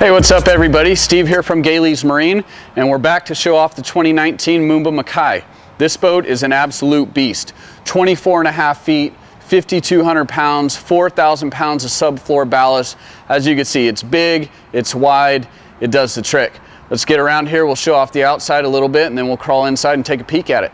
Hey, what's up everybody? Steve here from Galey's Marine, and we're back to show off the 2019 Moomba Makai. This boat is an absolute beast. 24.5 feet, 5,200 pounds, 4,000 pounds of subfloor ballast. As you can see, it's big, it's wide, it does the trick. Let's get around here, we'll show off the outside a little bit, and then we'll crawl inside and take a peek at it.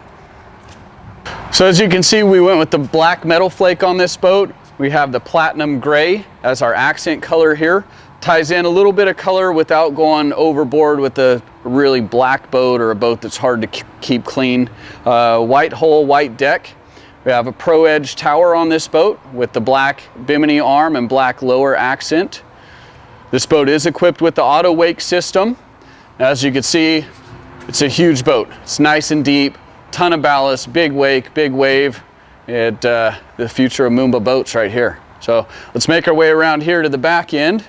So as you can see, we went with the black metal flake on this boat. We have the platinum gray as our accent color here. Ties in a little bit of color without going overboard with a really black boat or a boat that's hard to keep clean. White hull, white deck. We have a Pro Edge tower on this boat with the black bimini arm and black lower accent. This boat is equipped with the auto wake system. As you can see, it's a huge boat. It's nice and deep, ton of ballast, big wake, big wave. The future of Moomba boats right here. So let's make our way around here to the back end.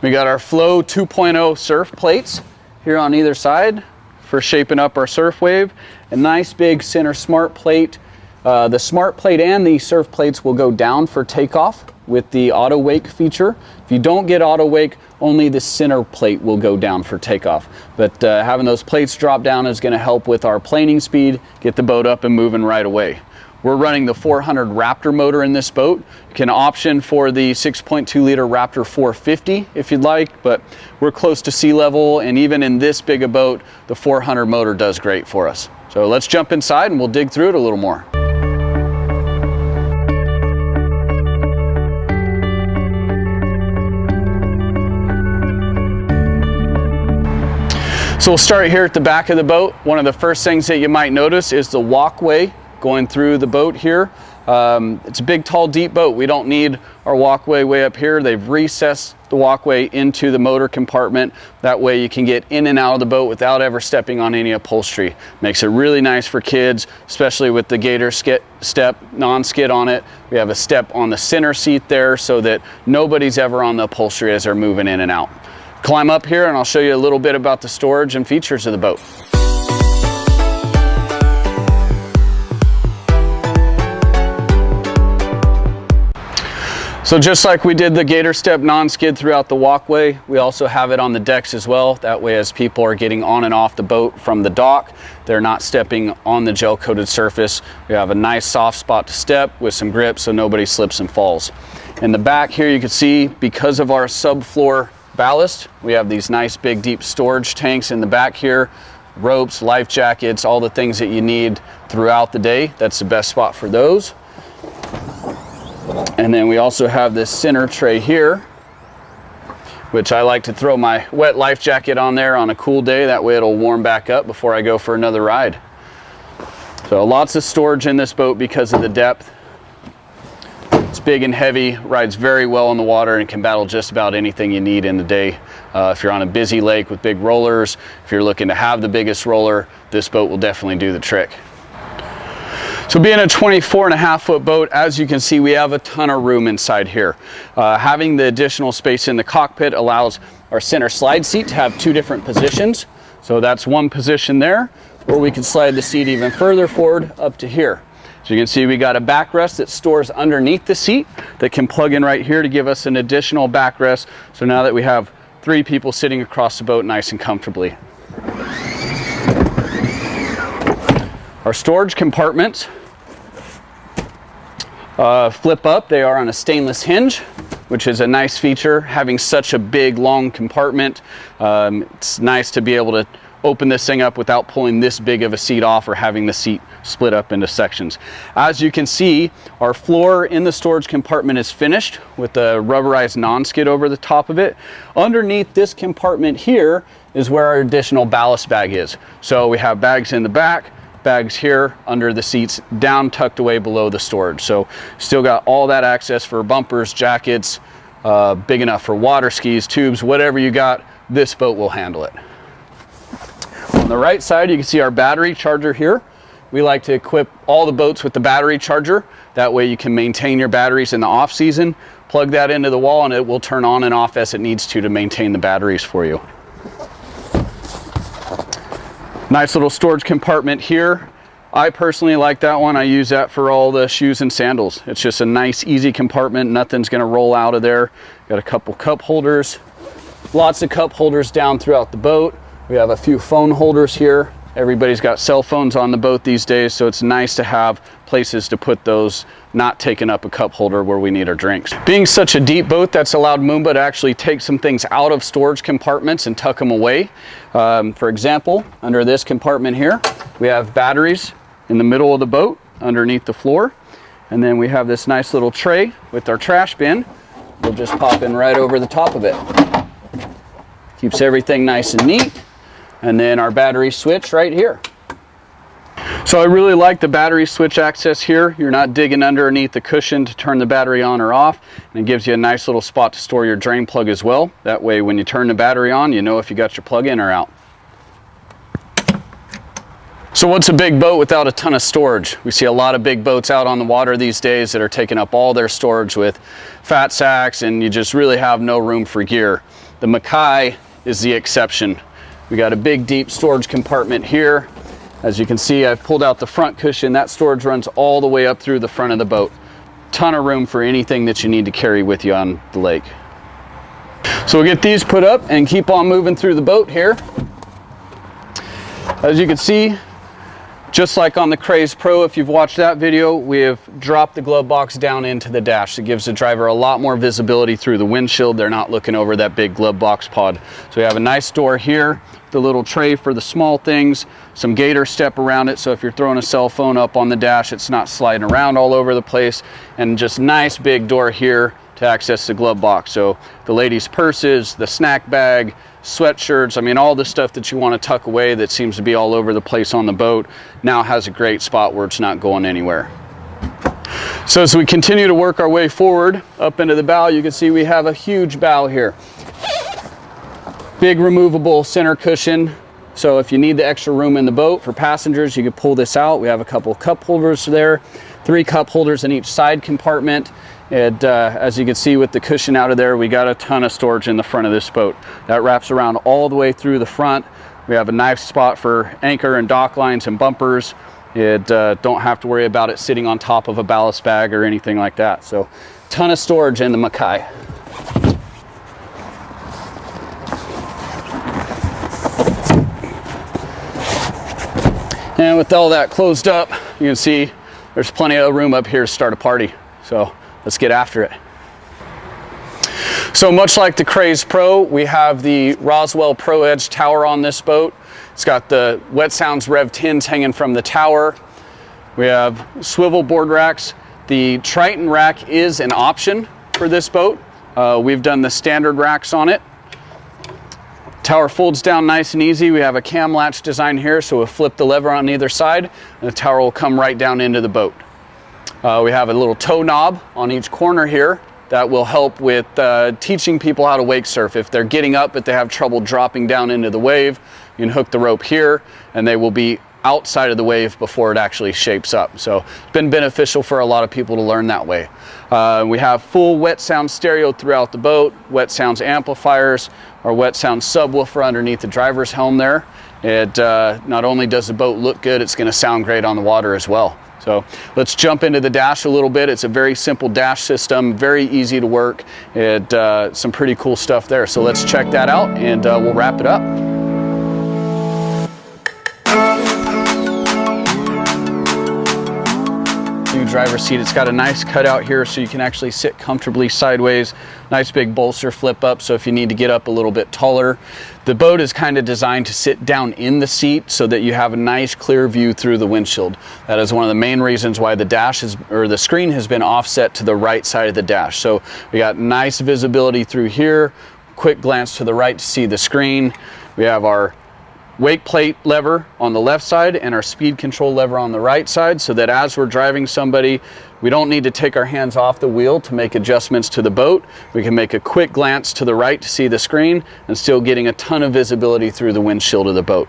We got our Flow 2.0 surf plates here on either side for shaping up our surf wave. A nice big center smart plate. The smart plate and the surf plates will go down for takeoff with the auto wake feature. If you don't get auto wake, only the center plate will go down for takeoff. But having those plates drop down is going to help with our planing speed, get the boat up and moving right away. We're running the 400 Raptor motor in this boat. You can option for the 6.2 liter Raptor 450 if you'd like, but we're close to sea level, and even in this big a boat, the 400 motor does great for us. So let's jump inside and we'll dig through it a little more. So we'll start here at the back of the boat. One of the first things that you might notice is the walkway going through the boat here. It's a big, tall, deep boat. We don't need our walkway way up here. They've recessed the walkway into the motor compartment. That way you can get in and out of the boat without ever stepping on any upholstery. Makes it really nice for kids, especially with the Gator step non-skid on it. We have a step on the center seat there so that nobody's ever on the upholstery as they're moving in and out. Climb up here and I'll show you a little bit about the storage and features of the boat. So just like we did the Gator step non-skid throughout the walkway, we also have it on the decks as well. That way as people are getting on and off the boat from the dock, they're not stepping on the gel-coated surface. We have a nice soft spot to step with some grip so nobody slips and falls. In the back here you can see, because of our subfloor ballast, we have these nice big deep storage tanks in the back here. Ropes, life jackets, all the things that you need throughout the day. That's the best spot for those. And then we also have this center tray here, which I like to throw my wet life jacket on there on a cool day. That way it'll warm back up before I go for another ride. So lots of storage in this boat because of the depth. It's big and heavy, rides very well in the water, and can battle just about anything you need in the day. If you're on a busy lake with big rollers, if you're looking to have the biggest roller, this boat will definitely do the trick. So being a 24.5 foot boat, as you can see, we have a ton of room inside here. Having the additional space in the cockpit allows our center slide seat to have two different positions. So that's one position there, or we can slide the seat even further forward up to here. So you can see we got a backrest that stores underneath the seat that can plug in right here to give us an additional backrest. So now that we have three people sitting across the boat nice and comfortably. Our storage compartments flip up. They are on a stainless hinge, which is a nice feature. Having such a big, long compartment, it's nice to be able to open this thing up without pulling this big of a seat off or having the seat split up into sections. As you can see, our floor in the storage compartment is finished with the rubberized non-skid over the top of it. Underneath this compartment here is where our additional ballast bag is. So we have bags in the back, bags here under the seats, down tucked away below the storage. So still got all that access for bumpers, jackets, big enough for water skis, tubes, whatever you got, this boat will handle it. On the right side you can see our battery charger here. We like to equip all the boats with the battery charger. That way you can maintain your batteries in the off season, plug that into the wall and it will turn on and off as it needs to maintain the batteries for you. Nice little storage compartment here. I personally like that one. I use that for all the shoes and sandals. It's just a nice, easy compartment. Nothing's gonna roll out of there. Got a couple cup holders. Lots of cup holders down throughout the boat. We have a few phone holders here. Everybody's got cell phones on the boat these days, so it's nice to have places to put those, not taking up a cup holder where we need our drinks. Being such a deep boat, that's allowed Moomba to actually take some things out of storage compartments and tuck them away. For example, under this compartment here, we have batteries in the middle of the boat underneath the floor. And then we have this nice little tray with our trash bin. We'll just pop in right over the top of it. Keeps everything nice and neat. And then our battery switch right here. So I really like the battery switch access here. You're not digging underneath the cushion to turn the battery on or off. And it gives you a nice little spot to store your drain plug as well. That way when you turn the battery on, you know if you got your plug in or out. So what's a big boat without a ton of storage? We see a lot of big boats out on the water these days that are taking up all their storage with fat sacks, and you just really have no room for gear. The Makai is the exception. We got a big deep storage compartment here. As you can see, I've pulled out the front cushion. That storage runs all the way up through the front of the boat. Ton of room for anything that you need to carry with you on the lake. So we'll get these put up and keep on moving through the boat here. As you can see, just like on the Craze Pro, if you've watched that video, we have dropped the glove box down into the dash. It gives the driver a lot more visibility through the windshield. They're not looking over that big glove box pod. So we have a nice door here, the little tray for the small things, some gator step around it, so if you're throwing a cell phone up on the dash, it's not sliding around all over the place, and just nice big door here to access the glove box. So the ladies' purses, the snack bag, sweatshirts, I mean all the stuff that you want to tuck away that seems to be all over the place on the boat now has a great spot where it's not going anywhere. So as we continue to work our way forward up into the bow, you can see we have a huge bow here. Big removable center cushion, so if you need the extra room in the boat for passengers, you can pull this out. We have a couple of cup holders there, 3 cup holders in each side compartment. And as you can see with the cushion out of there, we got a ton of storage in the front of this boat. That wraps around all the way through the front. We have a nice spot for anchor and dock lines and bumpers. Don't have to worry about it sitting on top of a ballast bag or anything like that. So ton of storage in the Makai. And with all that closed up, you can see there's plenty of room up here to start a party. So let's get after it. So much like the Craze Pro, we have the Roswell Pro Edge tower on this boat. It's got the Wet Sounds Rev 10s hanging from the tower. We have swivel board racks. The Triton rack is an option for this boat. We've done the standard racks on it. Tower folds down nice and easy. We have a cam latch design here, so we'll flip the lever on either side and the tower will come right down into the boat. We have a little tow knob on each corner here that will help with teaching people how to wake surf. If they're getting up but they have trouble dropping down into the wave, you can hook the rope here and they will be outside of the wave before it actually shapes up. So it's been beneficial for a lot of people to learn that way. We have full Wet Sound stereo throughout the boat, Wet Sounds amplifiers, our Wet Sound subwoofer underneath the driver's helm there. It not only does the boat look good, it's going to sound great on the water as well. So let's jump into the dash a little bit. It's a very simple dash system, very easy to work. Some pretty cool stuff there. So let's check that out and we'll wrap it up. New driver's seat. It's got a nice cutout here so you can actually sit comfortably sideways. Nice big bolster flip up, so if you need to get up a little bit taller. The boat is kind of designed to sit down in the seat so that you have a nice clear view through the windshield. That is one of the main reasons why the dash is, or the screen has been offset to the right side of the dash. So we got nice visibility through here. Quick glance to the right to see the screen. We have our wake plate lever on the left side and our speed control lever on the right side, so that as we're driving somebody, we don't need to take our hands off the wheel to make adjustments to the boat. We can make a quick glance to the right to see the screen and still getting a ton of visibility through the windshield of the boat.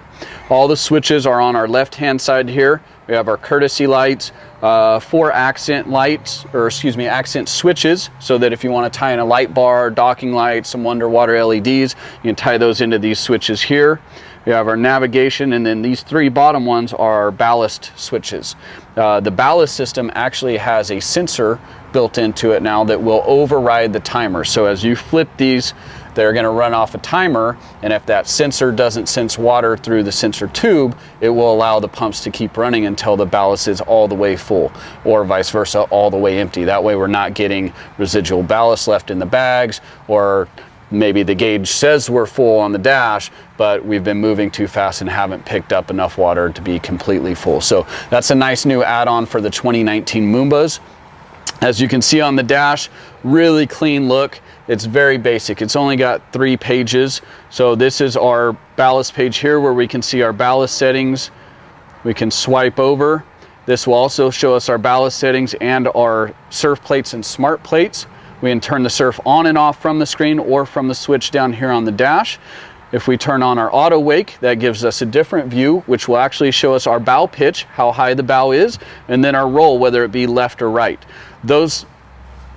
All the switches are on our left hand side here. We have our courtesy lights, 4 accent lights, or excuse me, accent switches, so that if you want to tie in a light bar, docking lights, some underwater LEDs, you can tie those into these switches here. We have our navigation, and then these 3 bottom ones are our ballast switches. The ballast system actually has a sensor built into it now that will override the timer. So as you flip these they're going to run off a timer, and if that sensor doesn't sense water through the sensor tube, it will allow the pumps to keep running until the ballast is all the way full, or vice versa, all the way empty. That way we're not getting residual ballast left in the bags, or maybe the gauge says we're full on the dash, but we've been moving too fast and haven't picked up enough water to be completely full. So that's a nice new add-on for the 2019 Moombas. As you can see on the dash, really clean look. It's very basic. It's only got 3 pages. So this is our ballast page here where we can see our ballast settings. We can swipe over. This will also show us our ballast settings and our surf plates and smart plates. We can turn the surf on and off from the screen or from the switch down here on the dash. If we turn on our auto wake, that gives us a different view, which will actually show us our bow pitch, how high the bow is, and then our roll, whether it be left or right. Those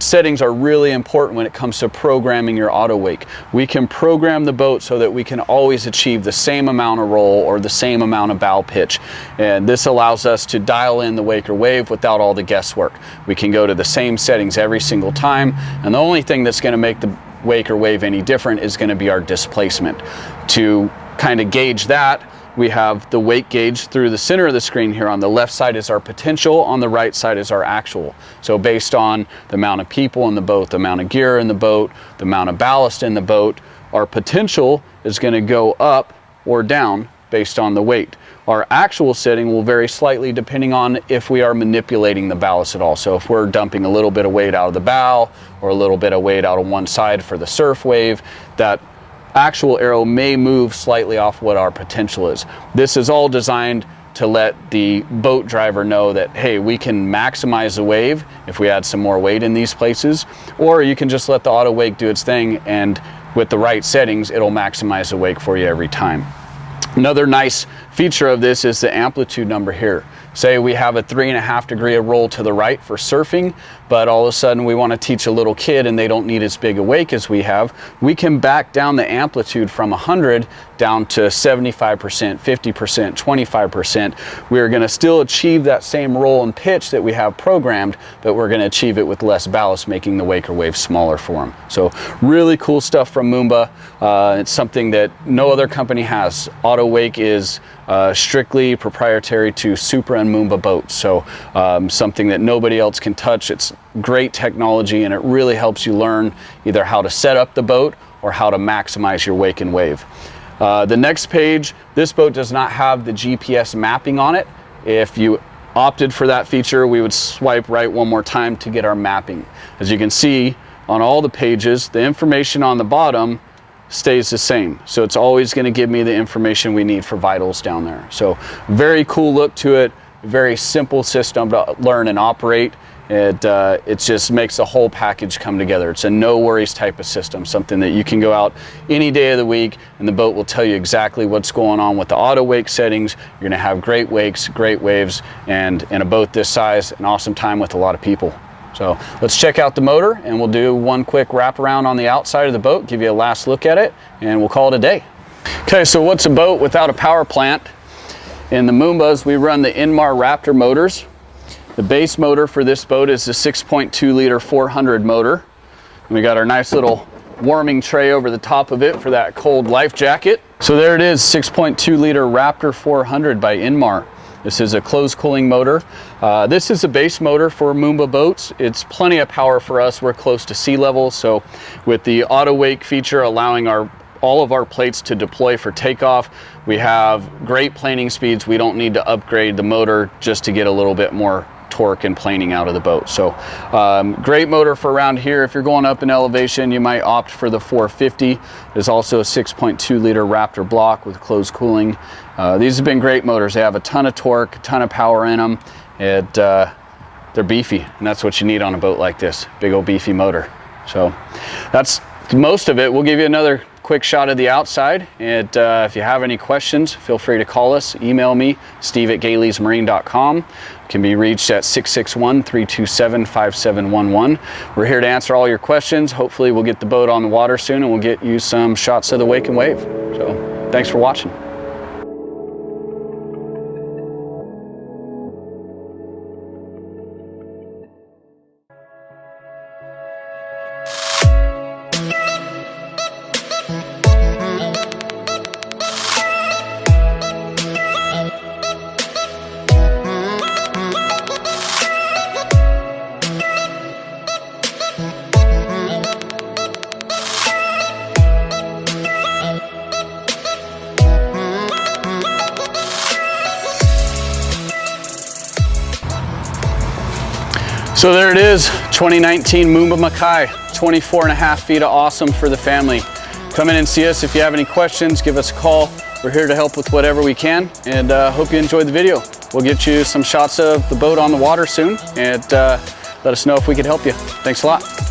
settings are really important when it comes to programming your auto wake. We can program the boat so that we can always achieve the same amount of roll or the same amount of bow pitch, and this allows us to dial in the wake or wave without all the guesswork. We can go to the same settings every single time, and the only thing that's going to make the wake or wave any different is going to be our displacement. To kind of gauge that, we have the wake gauge through the center of the screen here. On the left side is our potential, on the right side is our actual. So based on the amount of people in the boat, the amount of gear in the boat, the amount of ballast in the boat, our potential is going to go up or down based on the weight. Our actual setting will vary slightly depending on if we are manipulating the ballast at all. So if we're dumping a little bit of weight out of the bow or a little bit of weight out on one side for the surf wave, that actual arrow may move slightly off what our potential is. This is all designed to let the boat driver know that, hey, we can maximize the wave if we add some more weight in these places, or you can just let the auto wake do its thing, and with the right settings, it'll maximize the wake for you every time. Another nice feature of this is the amplitude number here. Say we have a 3.5 degree roll to the right for surfing, but all of a sudden we want to teach a little kid and they don't need as big a wake as we have. We can back down the amplitude from 100 down to 75%, 50%, 25%. We're going to still achieve that same roll and pitch that we have programmed, but we're going to achieve it with less ballast, making the wake or wave smaller for them. So really cool stuff from Moomba. It's something that no other company has. Auto wake is strictly proprietary to Supra and Moomba boats. So something that nobody else can touch. It's great technology, and it really helps you learn either how to set up the boat or how to maximize your wake and wave. The next page, this boat does not have the GPS mapping on it. If you opted for that feature, we would swipe right one more time to get our mapping. As you can see on all the pages, the information on the bottom stays the same. So it's always going to give me the information we need for vitals down there. So very cool look to it, very simple system to learn and operate. It just makes the whole package come together. It's a no worries type of system, something that you can go out any day of the week and the boat will tell you exactly what's going on with the auto wake settings. You're going to have great wakes, great waves, and in a boat this size, an awesome time with a lot of people. So let's check out the motor, and we'll do one quick wrap around on the outside of the boat, give you a last look at it, and we'll call it a day. Okay, so what's a boat without a power plant? In the Moombas, we run the Inmar Raptor motors. The base motor for this boat is the 6.2 liter 400 motor. And we got our nice little warming tray over the top of it for that cold life jacket. So there it is, 6.2 liter Raptor 400 by Inmar. This is a closed cooling motor. This is a base motor for Moomba boats. It's plenty of power for us. We're close to sea level, so with the auto wake feature allowing all of our plates to deploy for takeoff, we have great planing speeds. We don't need to upgrade the motor just to get a little bit more torque and planing out of the boat. So great motor for around here. If you're going up in elevation, you might opt for the 450. There's also a 6.2 liter Raptor block with closed cooling. These have been great motors. They have a ton of torque, a ton of power in them. They're beefy, and that's what you need on a boat like this, big old beefy motor. So that's most of it. We'll give you another quick shot of the outside, and if you have any questions, feel free to call us, email me, steve@galeysmarine.com. Can be reached at 661-327-5711. We're here to answer all your questions. Hopefully we'll get the boat on the water soon, and we'll get you some shots of the wake and wave. So thanks for watching. So there it is, 2019 Moomba Makai, 24.5 feet of awesome for the family. Come in and see us. If you have any questions, give us a call. We're here to help with whatever we can, and hope you enjoyed the video. We'll get you some shots of the boat on the water soon, and let us know if we could help you. Thanks a lot.